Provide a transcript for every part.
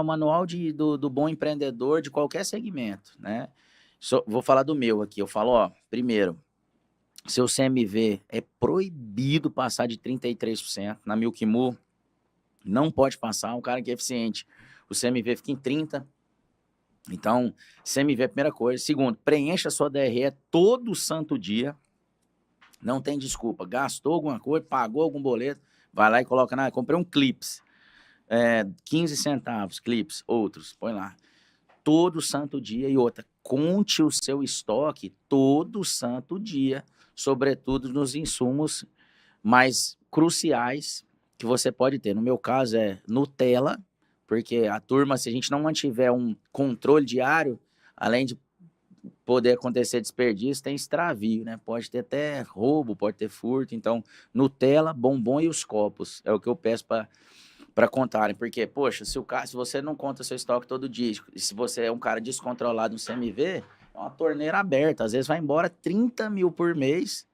o manual do bom empreendedor de qualquer segmento, né? Vou falar do meu aqui. Eu falo, ó, primeiro, seu CMV é proibido passar de 33%. Na Milk Mu, não pode passar. Um cara que é eficiente, o CMV fica em 30%. Então, CMV é a primeira coisa. Segundo, preencha a sua DRE todo santo dia. Não tem desculpa. Gastou alguma coisa, pagou algum boleto, vai lá e coloca na... Comprei um Clips, 15 centavos, Clips, outros, põe lá. Todo santo dia. E outra, conte o seu estoque todo santo dia, sobretudo nos insumos mais cruciais que você pode ter. No meu caso é Nutella, porque a turma, se a gente não mantiver um controle diário, além de poder acontecer desperdício, tem extravio, né? Pode ter até roubo, pode ter furto. Então, Nutella, bombom e os copos é o que eu peço para contarem. Porque, poxa, se você não conta seu estoque todo dia, e se você é um cara descontrolado no CMV, é uma torneira aberta. Às vezes vai embora 30 mil por mês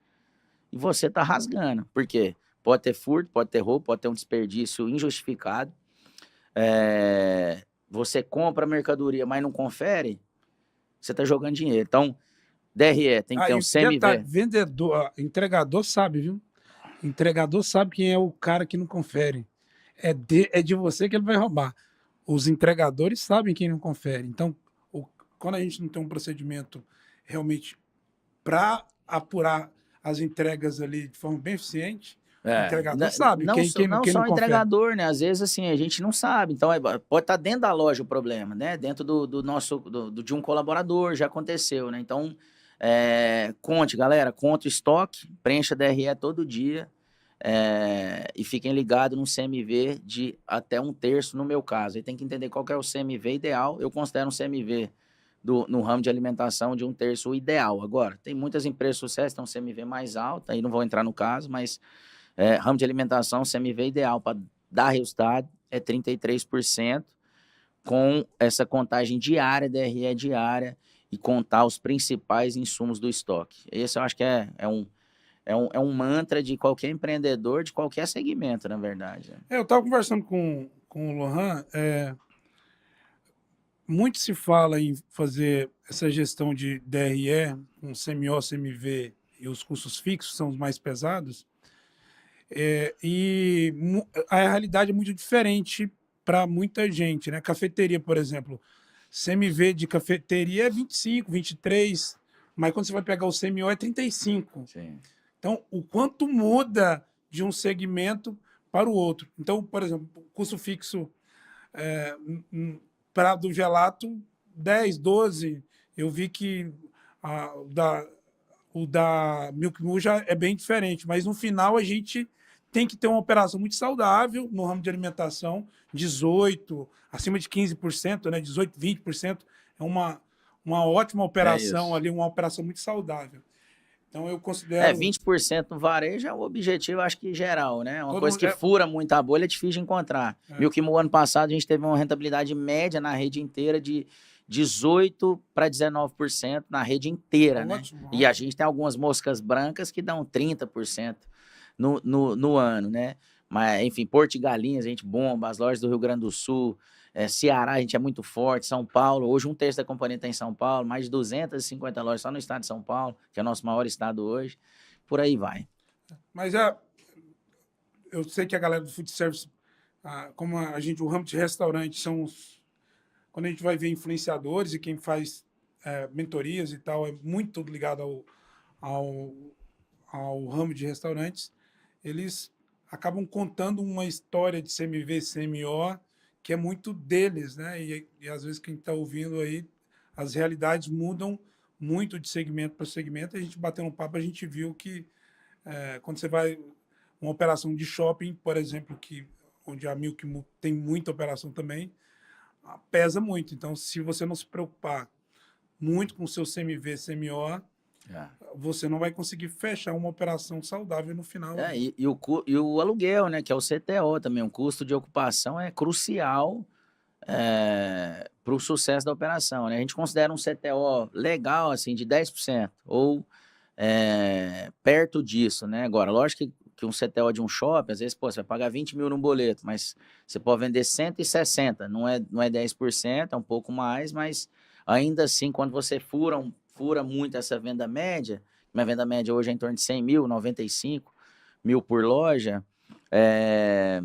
e você tá rasgando. Por quê? Pode ter furto, pode ter roubo, pode ter um desperdício injustificado. Você compra a mercadoria, mas não confere, você tá jogando dinheiro. Então, DRE tem que ter um detalhe, CMV. vendedor, entregador sabe, viu? Entregador sabe quem é o cara que não confere. É de você que ele vai roubar. Os entregadores sabem quem não confere. Então, quando a gente não tem um procedimento realmente para apurar as entregas ali de forma bem eficiente, o entregador sabe Não, quem não não só o confere. entregador, né? Às vezes, assim, a gente não sabe. Então, pode estar dentro da loja o problema, né? Dentro do nosso, de um colaborador, já aconteceu, né? Então, conte, galera, conta o estoque, preencha DRE todo dia, e fiquem ligados no CMV de até 1/3, no meu caso. Aí tem que entender qual que é o CMV ideal. Eu considero um CMV no ramo de alimentação de 1/3 o ideal. Agora, tem muitas empresas de sucesso que têm um CMV mais alto, aí não vou entrar no caso, mas ramo de alimentação, CMV ideal para dar resultado é 33%, com essa contagem diária, DRE diária, e contar os principais insumos do estoque. Esse eu acho que é um mantra de qualquer empreendedor, de qualquer segmento, na verdade. Eu estava conversando com o Lohan, muito se fala em fazer essa gestão de DRE, com CMO, CMV e os custos fixos, são os mais pesados, a realidade é muito diferente para muita gente, né? Cafeteria, por exemplo, CMV de cafeteria é 25, 23, mas quando você vai pegar o CMO é 35. Sim. Então, o quanto muda de um segmento para o outro. Então, por exemplo, o custo fixo para do gelato, 10, 12. Eu vi que o da Milk Moo já é bem diferente, mas no final a gente tem que ter uma operação muito saudável no ramo de alimentação, 18, acima de 15%, né? 18, 20%. É uma ótima operação ali, uma operação muito saudável. Então eu considero... 20% no varejo é o objetivo, acho que geral, né? Uma Todo coisa mundo, que fura muito a bolha, é difícil de encontrar. Milk Moo, ano passado, a gente teve uma rentabilidade média na rede inteira de 18% para 19% na rede inteira, né? E a gente tem algumas moscas brancas que dão 30% no ano, né? Mas, enfim, Porto de Galinhas, a gente bomba, as lojas do Rio Grande do Sul, Ceará, a gente é muito forte, São Paulo, hoje 1/3 da companhia está em São Paulo, mais de 250 lojas só no estado de São Paulo, que é o nosso maior estado hoje, por aí vai. Mas eu sei que a galera do food service, como o ramo de restaurante quando a gente vai ver influenciadores e quem faz mentorias e tal, é muito ligado ao ramo de restaurantes, eles acabam contando uma história de CMV, CMO, que é muito deles, né? E às vezes quem está ouvindo aí, as realidades mudam muito de segmento para segmento. A gente batendo um papo, a gente viu que quando você vai uma operação de shopping, por exemplo, onde a Milk Moo tem muita operação também, pesa muito. Então, se você não se preocupar muito com o seu CMV, CMO, você não vai conseguir fechar uma operação saudável no final. E o aluguel, né, que é o CTO também, um custo de ocupação é crucial para o sucesso da operação, né? A gente considera um CTO legal, assim, de 10%, ou perto disso, né? Agora, lógico que que um CTO de um shopping, às vezes, pô, você vai pagar 20 mil num boleto, mas você pode vender 160, não é 10%, é um pouco mais, mas ainda assim, quando você fura muito essa venda média, minha venda média hoje é em torno de 100 mil, 95 mil por loja, é,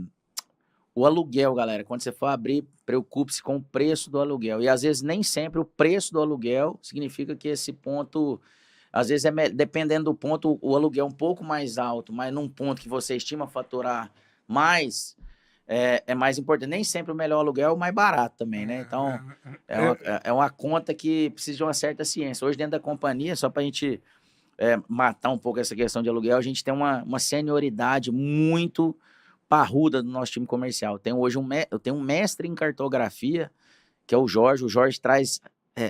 o aluguel, galera, quando você for abrir, preocupe-se com o preço do aluguel. E às vezes nem sempre o preço do aluguel significa que esse ponto, às vezes dependendo do ponto, o aluguel é um pouco mais alto, mas num ponto que você estima faturar mais, é mais importante. Nem sempre o melhor aluguel é o mais barato também, né? Então, é uma conta que precisa de uma certa ciência. Hoje, dentro da companhia, só para a gente matar um pouco essa questão de aluguel, a gente tem uma senioridade muito parruda do nosso time comercial. Eu tenho um mestre em cartografia, que é o Jorge. O Jorge traz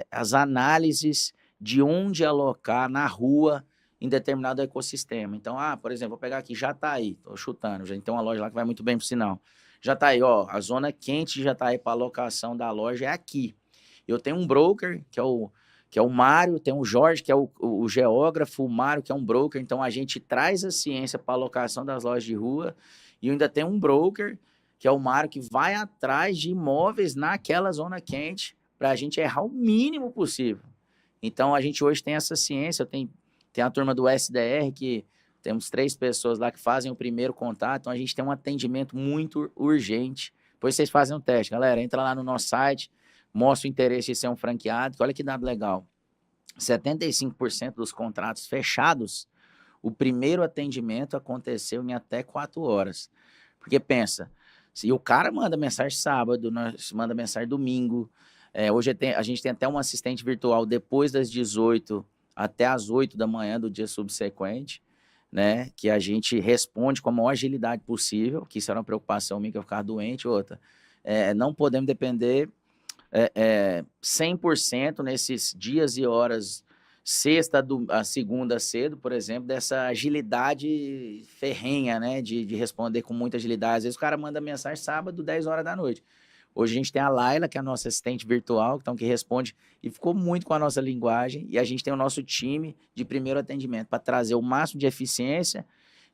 as análises de onde alocar na rua em determinado ecossistema. Então, por exemplo, vou pegar aqui Jataí, tô chutando, já tem uma loja lá que vai muito bem, por sinal. Jataí, ó, a zona quente de Jataí para alocação da loja é aqui. Eu tenho um broker, que é o Mário, tem o Jorge, que é o geógrafo, o Mário, que é um broker. Então, a gente traz a ciência para a alocação das lojas de rua. E ainda tem um broker, que é o Mário, que vai atrás de imóveis naquela zona quente para a gente errar o mínimo possível. Então, a gente hoje tem essa ciência. Tem a turma do SDR, que temos 3 pessoas lá que fazem o primeiro contato. Então, a gente tem um atendimento muito urgente. Depois vocês fazem um teste. Galera, entra lá no nosso site, mostra o interesse de ser um franqueado. Olha que dado legal. 75% dos contratos fechados, o primeiro atendimento aconteceu em até 4 horas. Porque pensa, se o cara manda mensagem sábado, nós manda mensagem domingo. Hoje a gente tem até um assistente virtual depois das 18 até as 8 da manhã do dia subsequente, né? Que a gente responde com a maior agilidade possível, que isso era uma preocupação minha, que eu ficava doente. Outra, não podemos depender 100% nesses dias e horas, a segunda cedo, por exemplo, dessa agilidade ferrenha, né, de responder com muita agilidade. Às vezes o cara manda mensagem sábado, 10 horas da noite. Hoje a gente tem a Laila, que é a nossa assistente virtual, então, que responde e ficou muito com a nossa linguagem, e a gente tem o nosso time de primeiro atendimento para trazer o máximo de eficiência,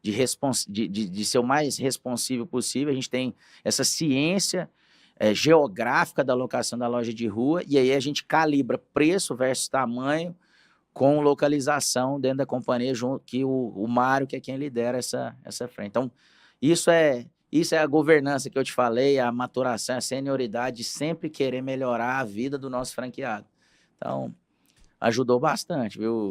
de ser o mais responsível possível. A gente tem essa ciência geográfica da locação da loja de rua, e aí a gente calibra preço versus tamanho com localização dentro da companhia, junto que o Mário, que é quem lidera essa frente. Então, isso é a governança que eu te falei, a maturação, a senioridade, de sempre querer melhorar a vida do nosso franqueado. Então, ajudou bastante, viu?